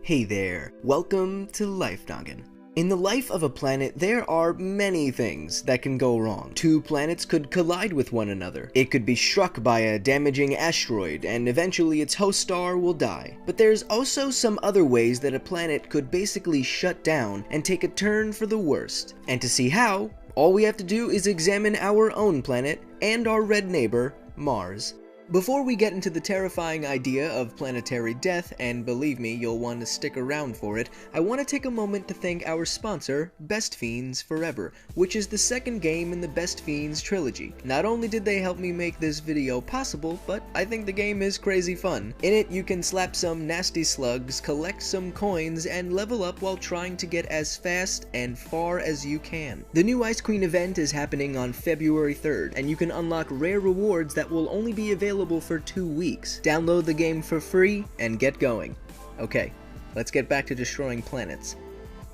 Hey there, welcome to Life Noggin. In the life of a planet, there are many things that can go wrong. Two planets could collide with one another. It could be struck by a damaging asteroid, and eventually its host star will die. But there's also some other ways that a planet could basically shut down and take a turn for the worst. And to see how, all we have to do is examine our own planet and our red neighbor, Mars. Before we get into the terrifying idea of planetary death, and believe me, you'll want to stick around for it, I want to take a moment to thank our sponsor, Best Fiends Forever, which is the second game in the Best Fiends trilogy. Not only did they help me make this video possible, but I think the game is crazy fun. In it, you can slap some nasty slugs, collect some coins, and level up while trying to get as fast and far as you can. The new Ice Queen event is happening on February 3rd, and you can unlock rare rewards that will only be available for 2 weeks. Download the game for free and get going. Okay, let's get back to destroying planets.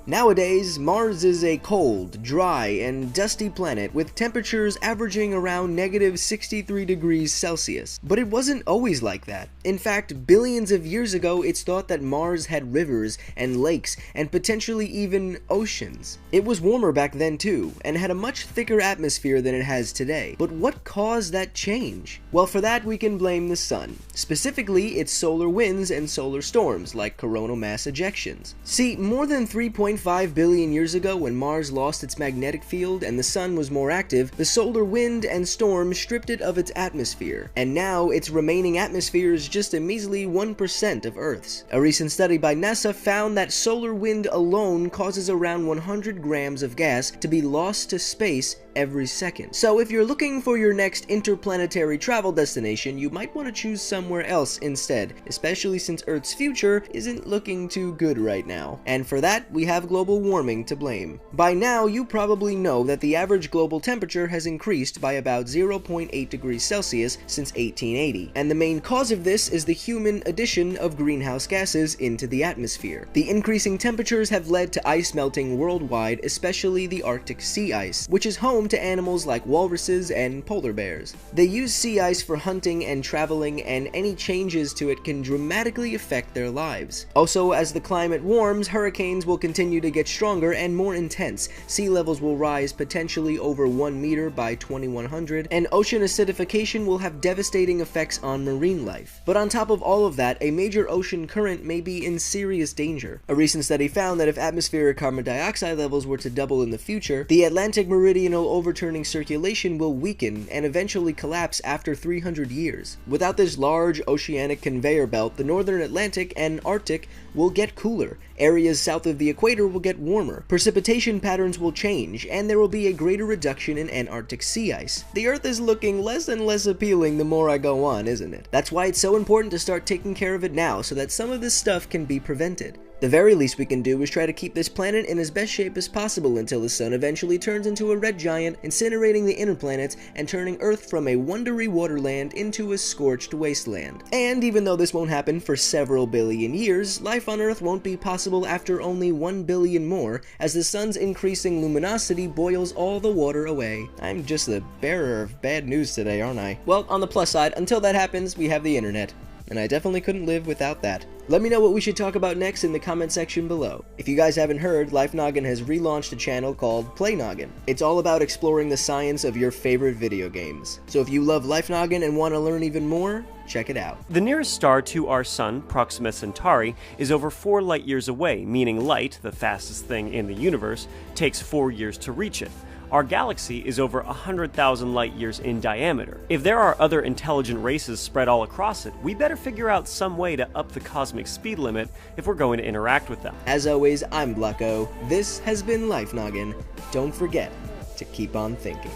Nowadays, Mars is a cold, dry, and dusty planet with temperatures averaging around -63 degrees Celsius. But it wasn't always like that. In fact, billions of years ago, it's thought that Mars had rivers and lakes and potentially even oceans. It was warmer back then too, and had a much thicker atmosphere than it has today. But what caused that change? Well, for that we can blame the sun. Specifically, its solar winds and solar storms, like coronal mass ejections. See, more than 3.5 billion years ago, when Mars lost its magnetic field and the sun was more active, the solar wind and storm stripped it of its atmosphere, and now its remaining atmosphere is just a measly 1% of Earth's. A recent study by NASA found that solar wind alone causes around 100 grams of gas to be lost to space every second. So if you're looking for your next interplanetary travel destination, you might want to choose somewhere else instead, especially since Earth's future isn't looking too good right now. And for that, we have global warming to blame. By now, you probably know that the average global temperature has increased by about 0.8 degrees Celsius since 1880, and the main cause of this is the human addition of greenhouse gases into the atmosphere. The increasing temperatures have led to ice melting worldwide, especially the Arctic sea ice, which is home to animals like walruses and polar bears. They use sea ice for hunting and traveling, and any changes to it can dramatically affect their lives. Also, as the climate warms, hurricanes will continue to get stronger and more intense. Sea levels will rise potentially over 1 meter by 2100, and ocean acidification will have devastating effects on marine life. But on top of all of that, a major ocean current may be in serious danger. A recent study found that if atmospheric carbon dioxide levels were to double in the future, the Atlantic meridional overturning circulation will weaken and eventually collapse after 300 years. Without this large oceanic conveyor belt, the northern Atlantic and Arctic will get cooler. Areas south of the equator will get warmer. Precipitation patterns will change, and there will be a greater reduction in Antarctic sea ice. The Earth is looking less and less appealing the more I go on, isn't it? That's why it's so important to start taking care of it now, so that some of this stuff can be prevented. The very least we can do is try to keep this planet in as best shape as possible until the sun eventually turns into a red giant, incinerating the inner planets and turning Earth from a wondery waterland into a scorched wasteland. And even though this won't happen for several billion years, life on Earth won't be possible after only 1 billion more, as the sun's increasing luminosity boils all the water away. I'm just the bearer of bad news today, aren't I? Well, on the plus side, until that happens, we have the internet. And I definitely couldn't live without that. Let me know what we should talk about next in the comment section below. If you guys haven't heard, Life Noggin has relaunched a channel called Play Noggin. It's all about exploring the science of your favorite video games. So if you love Life Noggin and want to learn even more, check it out. The nearest star to our sun, Proxima Centauri, is over 4 light years away, meaning light, the fastest thing in the universe, takes 4 years to reach it. Our galaxy is over 100,000 light years in diameter. If there are other intelligent races spread all across it, we better figure out some way to up the cosmic speed limit if we're going to interact with them. As always, I'm Blacko. This has been Life Noggin. Don't forget to keep on thinking.